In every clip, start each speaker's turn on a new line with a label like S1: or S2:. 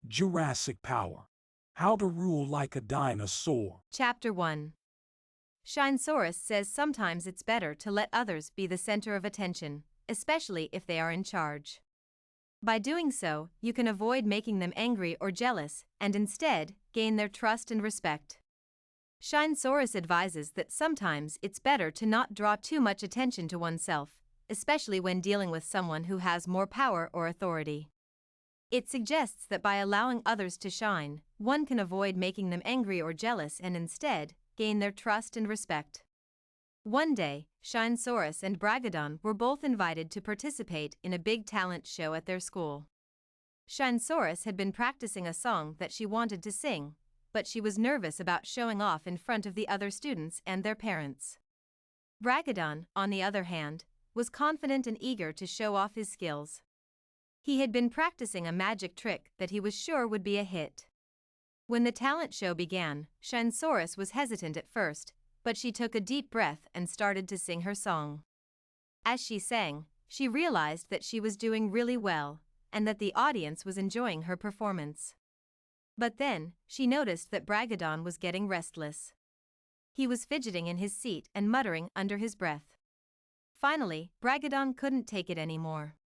S1: Jurassic Power. How to Rule Like a Dinosaur.
S2: Chapter 1. Shinesaurus says sometimes it's better to let others be the center of attention, especially if they are in charge. By doing so, you can avoid making them angry or jealous, and instead, gain their trust and respect. Shinesaurus advises that sometimes it's better to not draw too much attention to oneself, especially when dealing with someone who has more power or authority. It suggests that by allowing others to shine, one can avoid making them angry or jealous and instead, gain their trust and respect. One day, Shinesaurus and Bragadon were both invited to participate in a big talent show at their school. Shinesaurus had been practicing a song that she wanted to sing, but she was nervous about showing off in front of the other students and their parents. Bragadon, on the other hand, was confident and eager to show off his skills. He had been practicing a magic trick that he was sure would be a hit. When the talent show began, Shinesaurus was hesitant at first, but she took a deep breath and started to sing her song. As she sang, she realized that she was doing really well, and that the audience was enjoying her performance. But then, she noticed that Bragadon was getting restless. He was fidgeting in his seat and muttering under his breath. Finally, Bragadon couldn't take it anymore.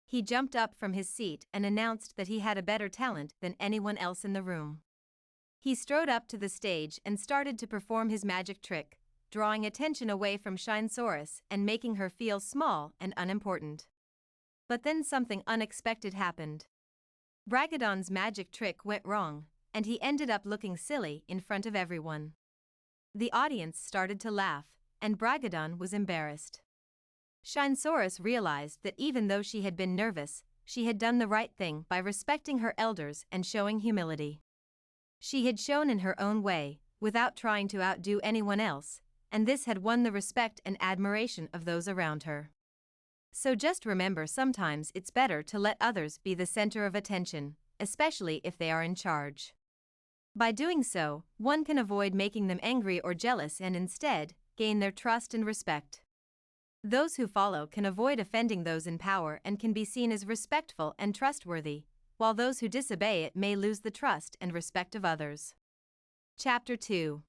S2: He jumped up from his seat and announced that he had a better talent than anyone else in the room. He strode up to the stage and started to perform his magic trick, drawing attention away from Shinesaurus and making her feel small and unimportant. But then something unexpected happened. Bragadon's magic trick went wrong, and he ended up looking silly in front of everyone. The audience started to laugh, and Bragadon was embarrassed. Shinesaurus realized that even though she had been nervous, she had done the right thing by respecting her elders and showing humility. She had shown in her own way, without trying to outdo anyone else, and this had won the respect and admiration of those around her. So just remember, sometimes it's better to let others be the center of attention, especially if they are in charge. By doing so, one can avoid making them angry or jealous and instead, gain their trust and respect. Those who follow can avoid offending those in power and can be seen as respectful and trustworthy, while those who disobey it may lose the trust and respect of others. Chapter 2.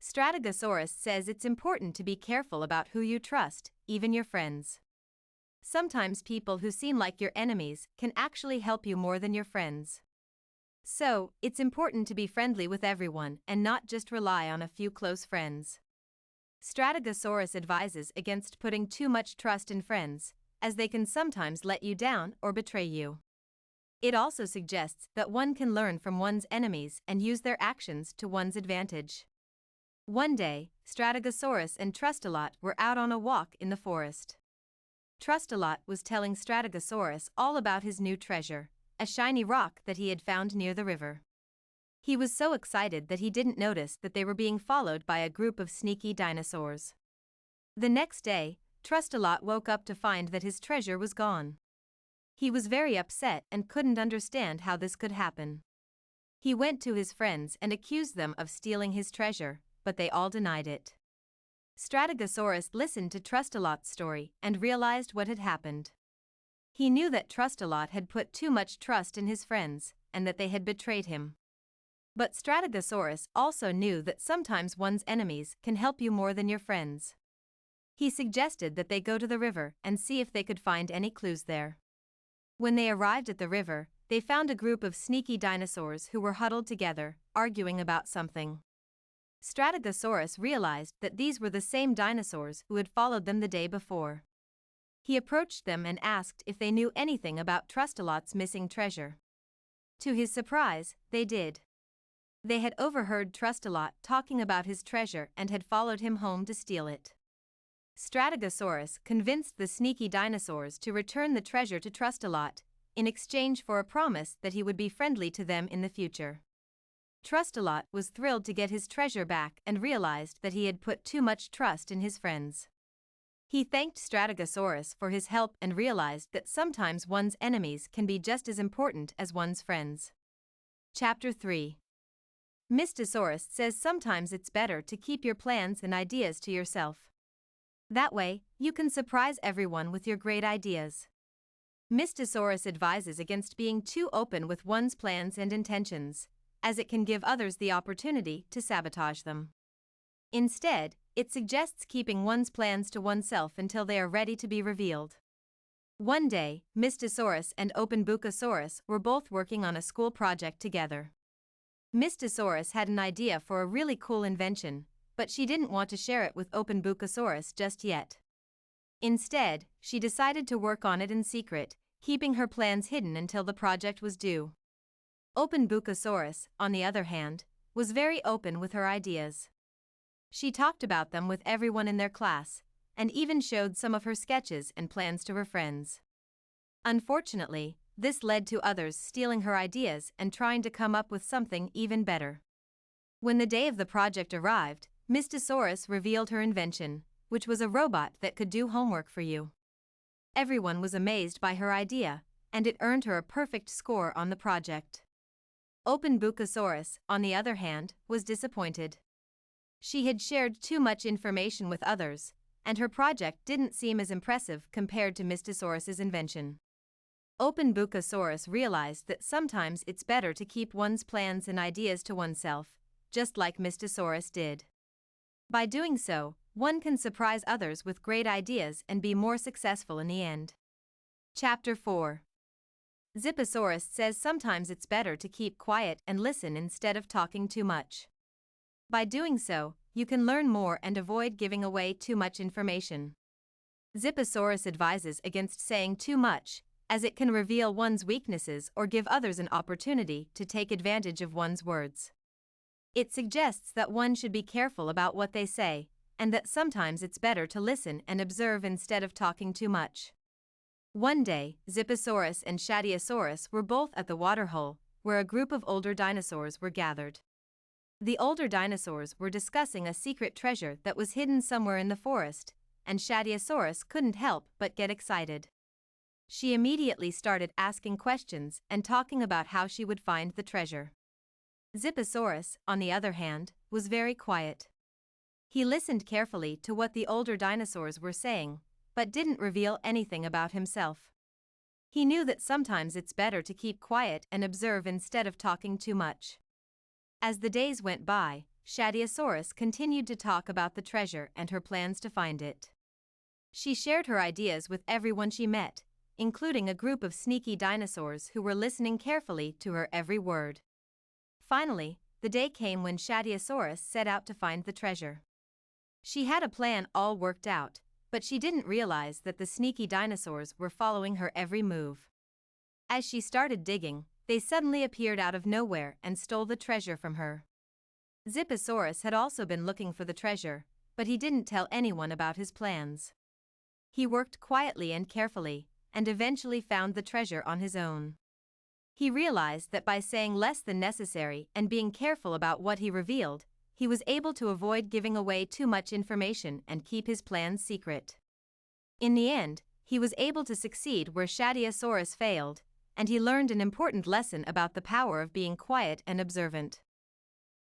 S2: Strategosaurus says it's important to be careful about who you trust, even your friends. Sometimes people who seem like your enemies can actually help you more than your friends. So, it's important to be friendly with everyone and not just rely on a few close friends. Strategosaurus advises against putting too much trust in friends, as they can sometimes let you down or betray you. It also suggests that one can learn from one's enemies and use their actions to one's advantage. One day, Strategosaurus and Trustalot were out on a walk in the forest. Trustalot was telling Strategosaurus all about his new treasure, a shiny rock that he had found near the river. He was so excited that he didn't notice that they were being followed by a group of sneaky dinosaurs. The next day, Trustalot woke up to find that his treasure was gone. He was very upset and couldn't understand how this could happen. He went to his friends and accused them of stealing his treasure, but they all denied it. Strategosaurus listened to Trustalot's story and realized what had happened. He knew that Trustalot had put too much trust in his friends, and that they had betrayed him. But Strategosaurus also knew that sometimes one's enemies can help you more than your friends. He suggested that they go to the river and see if they could find any clues there. When they arrived at the river, they found a group of sneaky dinosaurs who were huddled together, arguing about something. Strategosaurus realized that these were the same dinosaurs who had followed them the day before. He approached them and asked if they knew anything about Trustalot's missing treasure. To his surprise, they did. They had overheard Trustalot talking about his treasure and had followed him home to steal it. Strategosaurus convinced the sneaky dinosaurs to return the treasure to Trustalot, in exchange for a promise that he would be friendly to them in the future. Trustalot was thrilled to get his treasure back and realized that he had put too much trust in his friends. He thanked Strategosaurus for his help and realized that sometimes one's enemies can be just as important as one's friends. Chapter 3. Mystosaurus says sometimes it's better to keep your plans and ideas to yourself. That way, you can surprise everyone with your great ideas. Mystosaurus advises against being too open with one's plans and intentions, as it can give others the opportunity to sabotage them. Instead, it suggests keeping one's plans to oneself until they are ready to be revealed. One day, Mystosaurus and Openbuchosaurus were both working on a school project together. Mystosaurus had an idea for a really cool invention, but she didn't want to share it with Openbuchosaurus just yet. Instead, she decided to work on it in secret, keeping her plans hidden until the project was due. Openbuchosaurus, on the other hand, was very open with her ideas. She talked about them with everyone in their class, and even showed some of her sketches and plans to her friends. Unfortunately, this led to others stealing her ideas and trying to come up with something even better. When the day of the project arrived, Mystosaurus revealed her invention, which was a robot that could do homework for you. Everyone was amazed by her idea, and it earned her a perfect score on the project. Openbuchosaurus, on the other hand, was disappointed. She had shared too much information with others, and her project didn't seem as impressive compared to Mystosaurus's invention. Openbuchosaurus realized that sometimes it's better to keep one's plans and ideas to oneself, just like Mystosaurus did. By doing so, one can surprise others with great ideas and be more successful in the end. Chapter 4. Zipposaurus says sometimes it's better to keep quiet and listen instead of talking too much. By doing so, you can learn more and avoid giving away too much information. Zipposaurus advises against saying too much, as it can reveal one's weaknesses or give others an opportunity to take advantage of one's words. It suggests that one should be careful about what they say, and that sometimes it's better to listen and observe instead of talking too much. One day, Zipposaurus and Shadiosaurus were both at the waterhole, where a group of older dinosaurs were gathered. The older dinosaurs were discussing a secret treasure that was hidden somewhere in the forest, and Shadiosaurus couldn't help but get excited. She immediately started asking questions and talking about how she would find the treasure. Zipposaurus, on the other hand, was very quiet. He listened carefully to what the older dinosaurs were saying, but didn't reveal anything about himself. He knew that sometimes it's better to keep quiet and observe instead of talking too much. As the days went by, Shadiosaurus continued to talk about the treasure and her plans to find it. She shared her ideas with everyone she met, including a group of sneaky dinosaurs who were listening carefully to her every word. Finally, the day came when Shadiosaurus set out to find the treasure. She had a plan all worked out, but she didn't realize that the sneaky dinosaurs were following her every move. As she started digging, they suddenly appeared out of nowhere and stole the treasure from her. Zipposaurus had also been looking for the treasure, but he didn't tell anyone about his plans. He worked quietly and carefully, and eventually found the treasure on his own. He realized that by saying less than necessary and being careful about what he revealed, he was able to avoid giving away too much information and keep his plans secret. In the end, he was able to succeed where Shadiosaurus failed, and he learned an important lesson about the power of being quiet and observant.